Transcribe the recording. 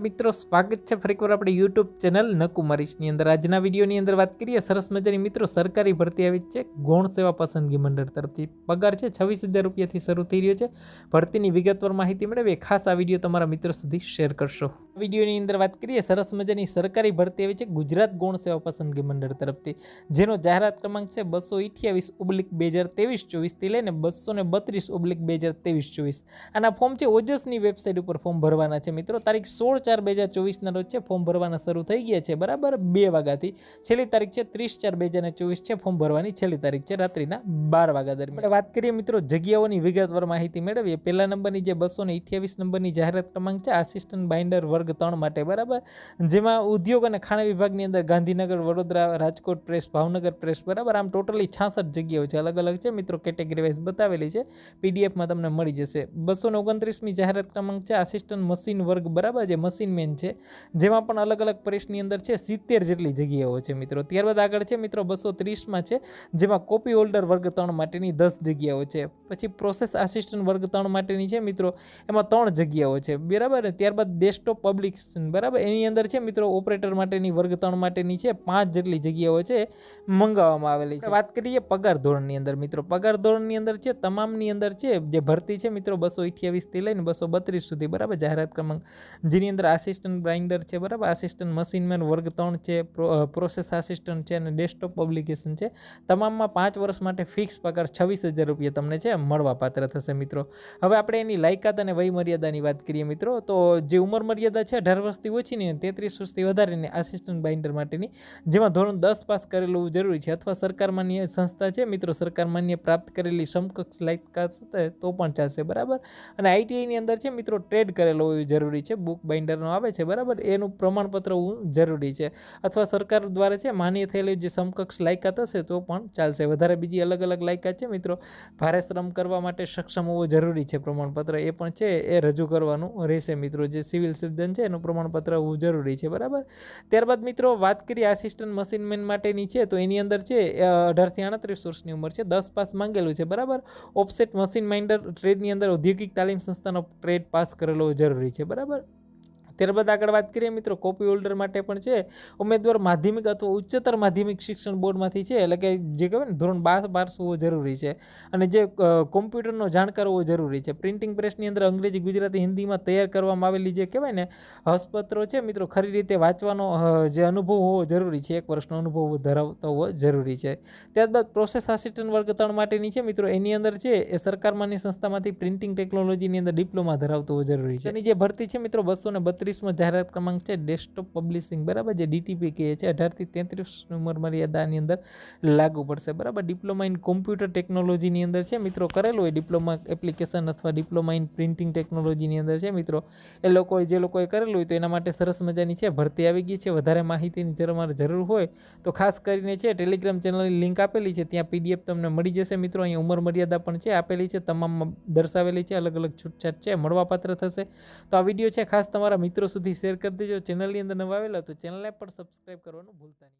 મિત્રો સ્વાગત છે ફરીકવાર આપણી યુટ્યુબ ચેનલ નકુમારીશની અંદર। આજના વિડીયોની અંદર વાત કરીએ સરસ મજાની મિત્રો સરકારી ભરતી આવી છે ગૌણ સેવા પસંદગી મંડળ તરફથી। પગાર છે 26,000 રૂપિયાથી શરૂ થઈ રહ્યો છે। ભરતીની વિગતવાર માહિતી મેળવીએ ખાસ આ વિડીયો તમારા મિત્રો સુધી શેર કરશો। વિડીયોની અંદર વાત કરીએ સરસ મજાની સરકારી ભરતી આવી છે ગુજરાત ગૌણ સેવા પસંદગી મંડળ તરફથી, જેનો જાહેરાત ક્રમાંક છે 228/2023-24 થી લઈને 232/2023-24। આના ફોર્મ છે ઓજસની વેબસાઇટ ઉપર ફોર્મ ભરવાના છે મિત્રો। તારીખ 16/4/2024 ના રોજ છે ફોર્મ ભરવાના શરૂ થઈ ગયા છે બરાબર 2 વાગ્યાથી। છેલ્લી તારીખ છે 30/4/2024 છે ફોર્મ ભરવાની છેલ્લી તારીખ છે રાત્રિના 12 વાગ્યા દરમિયાન। વાત કરીએ મિત્રો જગ્યાઓની વિગતવાર માહિતી મેળવીએ। પહેલા નંબરની જે 228 નંબરની જાહેરાત ક્રમાંક છે આસિસ્ટન્ટ બાઇન્ડર વર્ગ 3 માટે બરાબર, જેમાં ઉદ્યોગ અને ખાણ વિભાગની અંદર ગાંધીનગર, વડોદરા, રાજકોટ પ્રેસ, ભાવનગર પ્રેસ બરાબર। આમ ટોટલી 66 જગ્યાઓ છે, અલગ અલગ છે મિત્રો, કેટેગરી વાઇઝ બતાવેલી છે, પીડીએફમાં તમને મળી જશે। 229મી જાહેરાત ક્રમાંક છે આસિસ્ટન્ટ મશીન વર્ગ બરાબર, જે મશીન મેન છે, જેમાં પણ અલગ અલગ પ્રેસની અંદર છે 70 જેટલી જગ્યાઓ છે મિત્રો। ત્યારબાદ આગળ છે મિત્રો 230માં છે, જેમાં કોપી હોલ્ડર વર્ગ 3 માટેની 10 જગ્યાઓ છે। પછી પ્રોસેસ આસિસ્ટન્ટ વર્ગ 3 માટેની છે મિત્રો, એમાં 3 જગ્યાઓ છે બરાબર। ત્યારબાદ ડેસ્કટોપ પબ્લિકેશન બરાબર, એની અંદર છે મિત્રો ઓપરેટર માટેની વર્ગ 3 માટેની છે 5 જેટલી જગ્યાઓ છે મંગાવવામાં આવેલી છે। વાત કરીએ પગાર ધોરણની અંદર મિત્રો, પગાર ધોરણની અંદર છે તમામની અંદર છે જે ભરતી છે મિત્રો 228 થી લઈને 232 સુધી બરાબર જાહેરાત ક્રમાંક, જેની અંદર આસિસ્ટન્ટ બાઇન્ડર છે બરાબર, આસિસ્ટન્ટ મશીનમેન વર્ગ 3 છે, પ્રોસેસ આસિસ્ટન્ટ છે અને ડેસ્કટોપ પબ્લિકેશન છે। તમામમાં 5 વર્ષ માટે ફિક્સ પગાર 26,000 રૂપિયા તમને છે મળવા પાત્ર થશે મિત્રો। હવે આપણે એની લાયકાત અને વય મર્યાદાની વાત કરીએ મિત્રો, તો જે ઉંમર મર્યાદા છે 18 વર્ષથી ઓછીની 33 વર્ષથી વધારેની આસિસ્ટન્ટ બાઇન્ડર માટેની, જેમાં ધોરણ 10 પાસ કરેલું જરૂરી છે અથવા સરકાર માન્ય સંસ્થા છે મિત્રો, સરકાર માન્ય પ્રાપ્ત કરેલી સમકક્ષ લાયકાત તો પણ ચાલશે બરાબર। અને આઈટીઆઈની અંદર છે મિત્રો ટ્રેડ કરેલો હોવું જરૂરી છે, બુક બાઇન્ડરનો આવે છે બરાબર, એનું પ્રમાણપત્ર હોવું જરૂરી છે, અથવા સરકાર દ્વારા છે માન્ય થયેલી જે સમકક્ષ લાયકાત હશે તો પણ ચાલશે। વધારે બીજી અલગ અલગ લાયકાત છે મિત્રો, ભારે શ્રમ કરવા માટે સક્ષમ હોવું જરૂરી છે પ્રમાણપત્ર, એ પણ છે એ રજૂ કરવાનું રહેશે મિત્રો। જે સિવિલ સર્જન છે એનું પ્રમાણપત્ર હોવું જરૂરી છે બરાબર। ત્યારબાદ મિત્રો વાત કરીએ આસિસ્ટન્ટ મશીનમેન માટેની છે, તો એની અંદર છે 18 થી 38 વર્ષની ઉંમર છે, 10 પાસ માંગેલું છે બરાબર। ઓફસેટ મશીન માઇન્ડર ટ્રેડની અંદર ઔદ્યોગિક તાલીમ સંસ્થાનો ટ્રેડ પાસ કરેલો જરૂરી છે બરાબર। ત્યારબાદ આગળ વાત કરીએ મિત્રો કોપી હોલ્ડર માટે પણ છે ઉમેદવાર માધ્યમિક અથવા ઉચ્ચતર માધ્યમિક શિક્ષણ બોર્ડમાંથી છે, એટલે કે જે કહેવાય ને ધોરણ 12 પાસ હોવો જરૂરી છે, અને જે કોમ્પ્યુટરનો જાણકાર હોવો જરૂરી છે। પ્રિન્ટિંગ પ્રેસની અંદર અંગ્રેજી, ગુજરાતી, હિન્દીમાં તૈયાર કરવામાં આવેલી જે કહેવાય ને હસ્તપત્રો છે મિત્રો, ખરી રીતે વાંચવાનો જે અનુભવ હોવો જરૂરી છે, 1 વર્ષનો અનુભવ ધરાવતો હોવો જરૂરી છે। ત્યારબાદ પ્રોસેસ આસિસ્ટન્ટ વર્ગ 3 માટેની છે મિત્રો, એની અંદર છે એ સરકારમાંની સંસ્થામાંથી પ્રિન્ટિંગ ટેકનોલોજીની અંદર ડિપ્લોમા ધરાવતો હોવો જરૂરી છે। એની જે ભરતી છે મિત્રો 232માં જાહેરાત ક્રમાંક છે ડેસ્કટોપ પબ્લિશિંગ બરાબર, જે ડીટીપી કહે છે, 18 થી 33 ઉંમર મર્યાદાની અંદર લાગુ પડશે બરાબર। ડિપ્લોમા ઇન કોમ્પ્યુટર ટેકનોલોજીની અંદર છે મિત્રો કરેલું હોય, ડિપ્લોમા એપ્લિકેશન અથવા ડિપ્લોમા ઇન પ્રિન્ટિંગ ટેકનોલોજીની અંદર છે મિત્રો, એ લોકોએ જે લોકોએ કરેલું હોય તો એના માટે સરસ મજાની છે ભરતી આવી ગઈ છે। વધારે માહિતીની તમારે જરૂર હોય તો ખાસ કરીને છે ટેલિગ્રામ ચેનલની લિંક આપેલી છે, ત્યાં પીડીએફ તમને મળી જશે મિત્રો। અહીંયા ઉંમર મર્યાદા પણ છે આપેલી છે, તમામમાં દર્શાવેલી છે, અલગ અલગ છૂટછાટ છે મળવાપાત્ર થશે। તો આ વિડીયો છે ખાસ તમારા મિત્રો સુધી શેર કરી દેજો। ચેનલની અંદર નવા આવેલા તો ચેનલને પણ સબસ્ક્રાઈબ કરવાનું ભૂલતા નહીં।